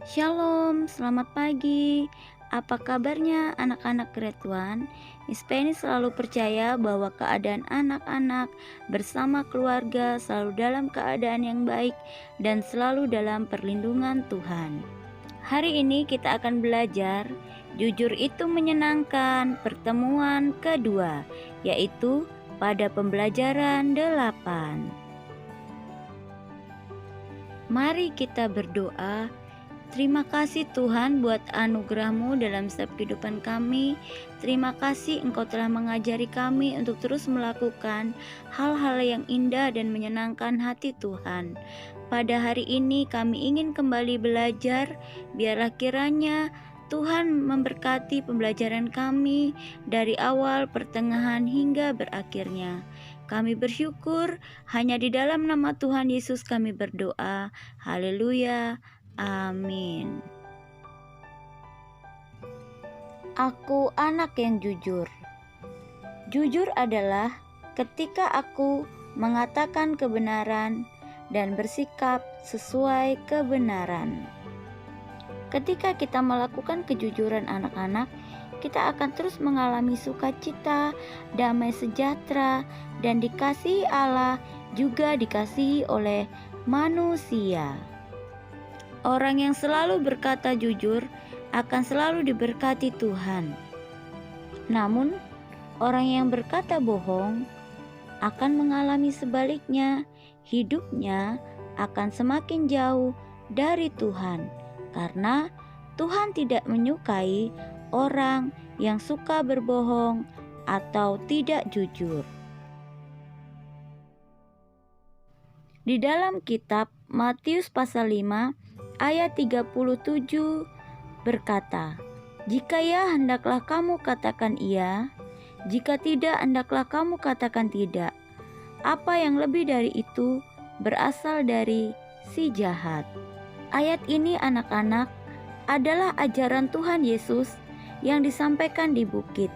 Shalom, selamat pagi. Apa kabarnya anak-anak Kretuan? Miss Penny selalu percaya bahwa keadaan anak-anak bersama keluarga selalu dalam keadaan yang baik dan selalu dalam perlindungan Tuhan. Hari ini kita akan belajar jujur itu menyenangkan pertemuan kedua, yaitu pada pembelajaran 8. Mari kita berdoa. Terima kasih Tuhan buat anugerah-Mu dalam setiap kehidupan kami. Terima kasih Engkau telah mengajari kami untuk terus melakukan hal-hal yang indah dan menyenangkan hati Tuhan. Pada hari ini kami ingin kembali belajar. Biarlah kiranya Tuhan memberkati pembelajaran kami dari awal, pertengahan, hingga berakhirnya. Kami bersyukur hanya di dalam nama Tuhan Yesus kami berdoa. Haleluya. Amin. Aku anak yang jujur. Jujur adalah ketika aku mengatakan kebenaran dan bersikap sesuai kebenaran. Ketika kita melakukan kejujuran anak-anak, kita akan terus mengalami sukacita, damai sejahtera, dan dikasihi Allah, juga dikasihi oleh manusia. Orang yang selalu berkata jujur akan selalu diberkati Tuhan. Namun, orang yang berkata bohong akan mengalami sebaliknya. Hidupnya akan semakin jauh dari Tuhan, karena Tuhan tidak menyukai orang yang suka berbohong atau tidak jujur. Di dalam kitab Matius pasal 5 ayat 37 berkata, "Jika ya, hendaklah kamu katakan iya, jika tidak, hendaklah kamu katakan tidak. Apa yang lebih dari itu berasal dari si jahat." Ayat ini anak-anak adalah ajaran Tuhan Yesus yang disampaikan di bukit.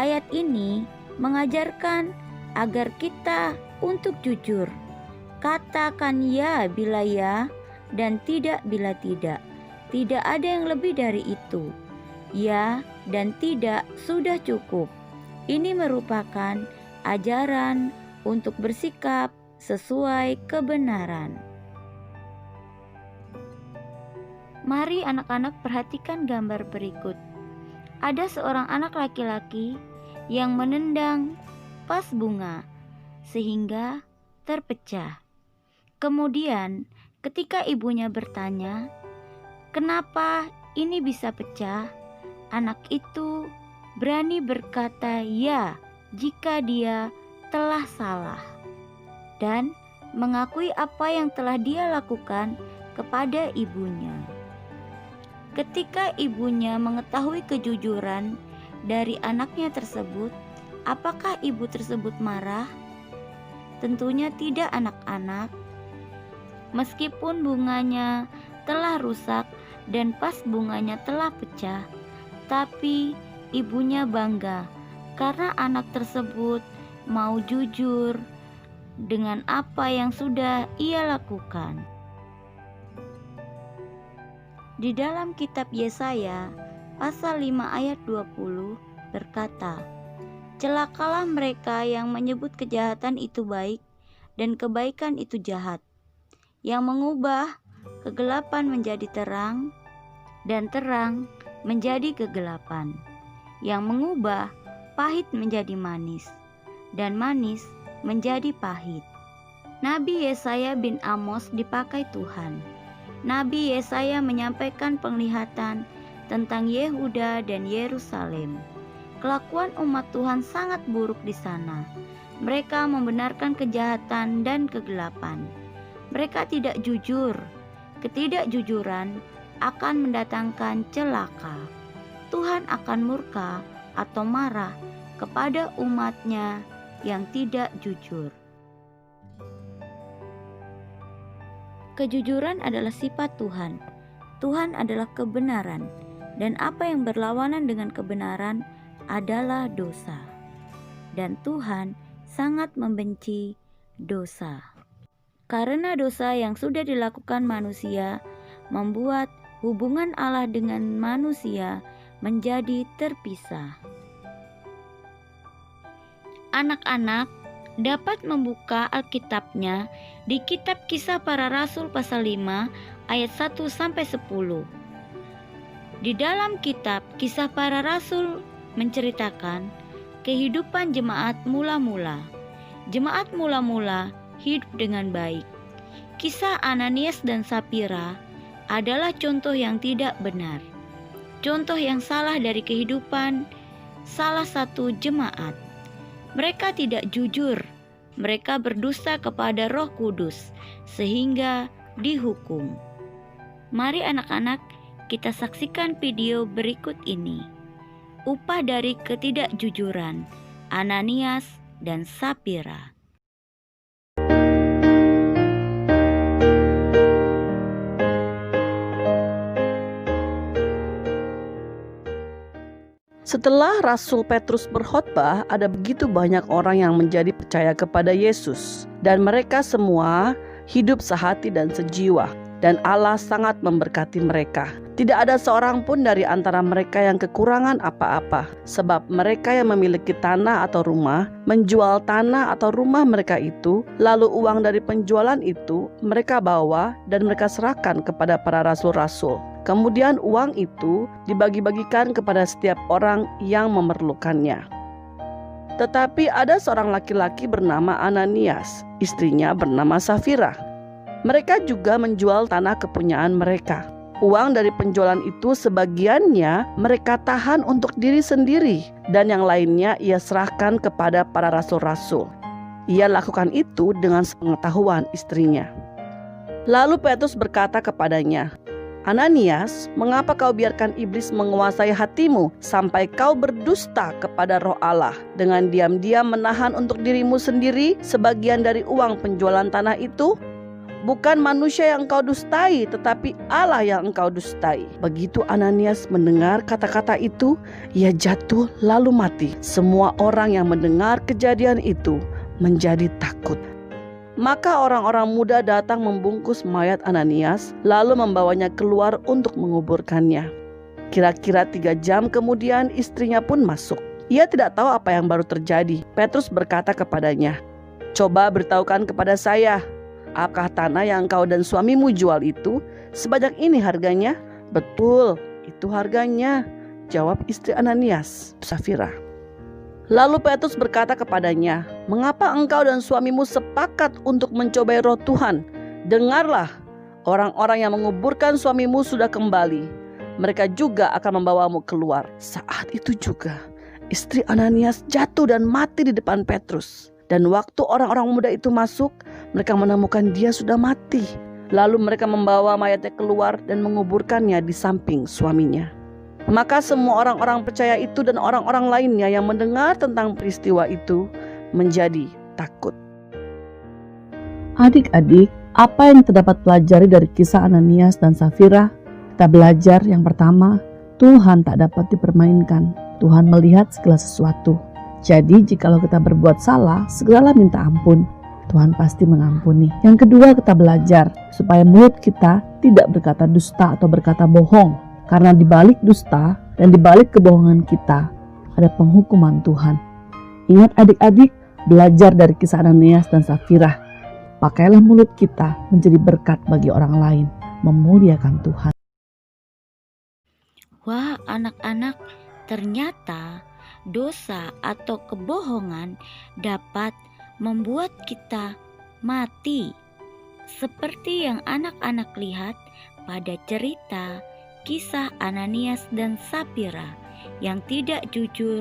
Ayat ini mengajarkan agar kita untuk jujur. Katakan ya bila ya, dan tidak bila tidak. Tidak ada yang lebih dari itu. Ya dan tidak sudah cukup. Ini merupakan ajaran untuk bersikap sesuai kebenaran. Mari anak-anak perhatikan gambar berikut. Ada seorang anak laki-laki yang menendang vas bunga sehingga terpecah. Kemudian ketika ibunya bertanya, "Kenapa ini bisa pecah?" Anak itu berani berkata ya jika dia telah salah dan mengakui apa yang telah dia lakukan kepada ibunya. Ketika ibunya mengetahui kejujuran dari anaknya tersebut, apakah ibu tersebut marah? Tentunya tidak, anak-anak. Meskipun bunganya telah rusak dan vas bunganya telah pecah, tapi ibunya bangga karena anak tersebut mau jujur dengan apa yang sudah ia lakukan. Di dalam kitab Yesaya pasal 5 ayat 20 berkata, "Celakalah mereka yang menyebut kejahatan itu baik dan kebaikan itu jahat, yang mengubah kegelapan menjadi terang dan terang menjadi kegelapan, yang mengubah pahit menjadi manis dan manis menjadi pahit." Nabi Yesaya bin Amos dipakai Tuhan. Nabi Yesaya menyampaikan penglihatan tentang Yehuda dan Yerusalem. Kelakuan umat Tuhan sangat buruk di sana. Mereka membenarkan kejahatan dan kegelapan. Mereka tidak jujur. Ketidakjujuran akan mendatangkan celaka. Tuhan akan murka atau marah kepada umatnya yang tidak jujur. Kejujuran adalah sifat Tuhan. Tuhan adalah kebenaran, dan apa yang berlawanan dengan kebenaran adalah dosa. Dan Tuhan sangat membenci dosa. Karena dosa yang sudah dilakukan manusia membuat hubungan Allah dengan manusia menjadi terpisah. Anak-anak dapat membuka Alkitabnya di kitab Kisah Para Rasul pasal 5 ayat 1-10. Di dalam kitab Kisah Para Rasul menceritakan kehidupan jemaat mula-mula. Jemaat mula-mula hidup dengan baik. Kisah Ananias dan Sapira adalah contoh yang tidak benar. Contoh yang salah dari kehidupan salah satu jemaat. Mereka tidak jujur. Mereka berdusta kepada Roh Kudus sehingga dihukum. Mari anak-anak, kita saksikan video berikut ini. Upah dari ketidakjujuran Ananias dan Sapira. Setelah Rasul Petrus berkhotbah, ada begitu banyak orang yang menjadi percaya kepada Yesus, dan mereka semua hidup sehati dan sejiwa, dan Allah sangat memberkati mereka. Tidak ada seorang pun dari antara mereka yang kekurangan apa-apa, sebab mereka yang memiliki tanah atau rumah menjual tanah atau rumah mereka itu, lalu uang dari penjualan itu mereka bawa dan mereka serahkan kepada para rasul-rasul. Kemudian uang itu dibagi-bagikan kepada setiap orang yang memerlukannya. Tetapi ada seorang laki-laki bernama Ananias, istrinya bernama Sapira. Mereka juga menjual tanah kepunyaan mereka. Uang dari penjualan itu sebagiannya mereka tahan untuk diri sendiri, dan yang lainnya ia serahkan kepada para rasul-rasul. Ia lakukan itu dengan sepengetahuan istrinya. Lalu Petrus berkata kepadanya, "Ananias, mengapa kau biarkan iblis menguasai hatimu sampai kau berdusta kepada Roh Allah dengan diam-diam menahan untuk dirimu sendiri sebagian dari uang penjualan tanah itu? Bukan manusia yang engkau dustai, tetapi Allah yang engkau dustai." Begitu Ananias mendengar kata-kata itu, ia jatuh lalu mati. Semua orang yang mendengar kejadian itu menjadi takut. Maka orang-orang muda datang membungkus mayat Ananias, lalu membawanya keluar untuk menguburkannya. Kira-kira 3 jam kemudian istrinya pun masuk. Ia tidak tahu apa yang baru terjadi. Petrus berkata kepadanya, "Coba beritahukan kepada saya, apakah tanah yang engkau dan suamimu jual itu sebanyak ini harganya?" "Betul, itu harganya," jawab istri Ananias, Sapira. Lalu Petrus berkata kepadanya, "Mengapa engkau dan suamimu sepakat untuk mencobai Roh Tuhan? Dengarlah, orang-orang yang menguburkan suamimu sudah kembali. Mereka juga akan membawamu keluar." Saat itu juga istri Ananias jatuh dan mati di depan Petrus. Dan waktu orang-orang muda itu masuk, mereka menemukan dia sudah mati. Lalu mereka membawa mayatnya keluar dan menguburkannya di samping suaminya. Maka semua orang-orang percaya itu dan orang-orang lainnya yang mendengar tentang peristiwa itu menjadi takut. Adik-adik, apa yang terdapat pelajari dari kisah Ananias dan Sapira? Kita belajar yang pertama, Tuhan tak dapat dipermainkan. Tuhan melihat segala sesuatu. Jadi jikalau kita berbuat salah, segeralah minta ampun. Tuhan pasti mengampuni. Yang kedua, kita belajar supaya mulut kita tidak berkata dusta atau berkata bohong. Karena di balik dusta dan di balik kebohongan kita ada penghukuman Tuhan. Ingat adik-adik, belajar dari kisah Ananias dan Sapira. Pakailah mulut kita menjadi berkat bagi orang lain, memuliakan Tuhan. Wah, anak-anak, ternyata dosa atau kebohongan dapat membuat kita mati. Seperti yang anak-anak lihat pada cerita kisah Ananias dan Sapira yang tidak jujur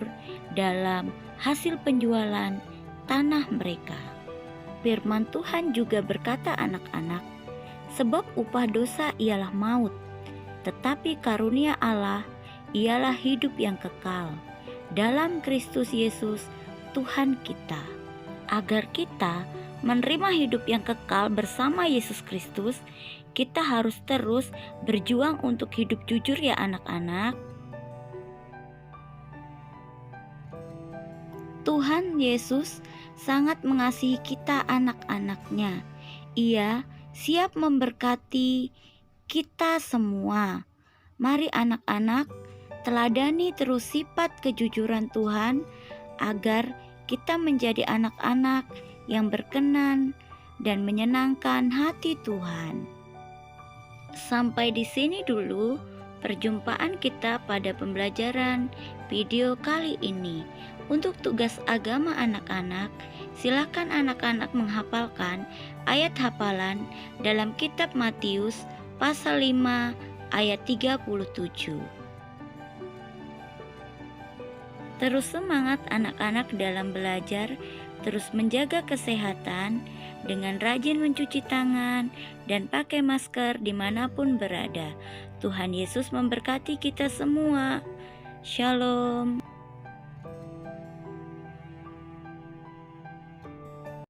dalam hasil penjualan tanah mereka. Firman Tuhan juga berkata anak-anak, sebab upah dosa ialah maut, tetapi karunia Allah ialah hidup yang kekal dalam Kristus Yesus Tuhan kita. Agar kita menerima hidup yang kekal bersama Yesus Kristus, kita harus terus berjuang untuk hidup jujur ya anak-anak. Tuhan Yesus sangat mengasihi kita anak-anaknya. Ia siap memberkati kita semua Mari anak-anak, teladani terus sifat kejujuran Tuhan agar kita menjadi anak-anak yang berkenan dan menyenangkan hati Tuhan. Sampai di sini dulu perjumpaan kita pada pembelajaran video kali ini. Untuk tugas agama anak-anak, silakan anak-anak menghafalkan ayat hafalan dalam kitab Matius pasal 5 ayat 37. Terus semangat anak-anak dalam belajar, terus menjaga kesehatan dengan rajin mencuci tangan dan pakai masker dimanapun berada. Tuhan Yesus memberkati kita semua. Shalom.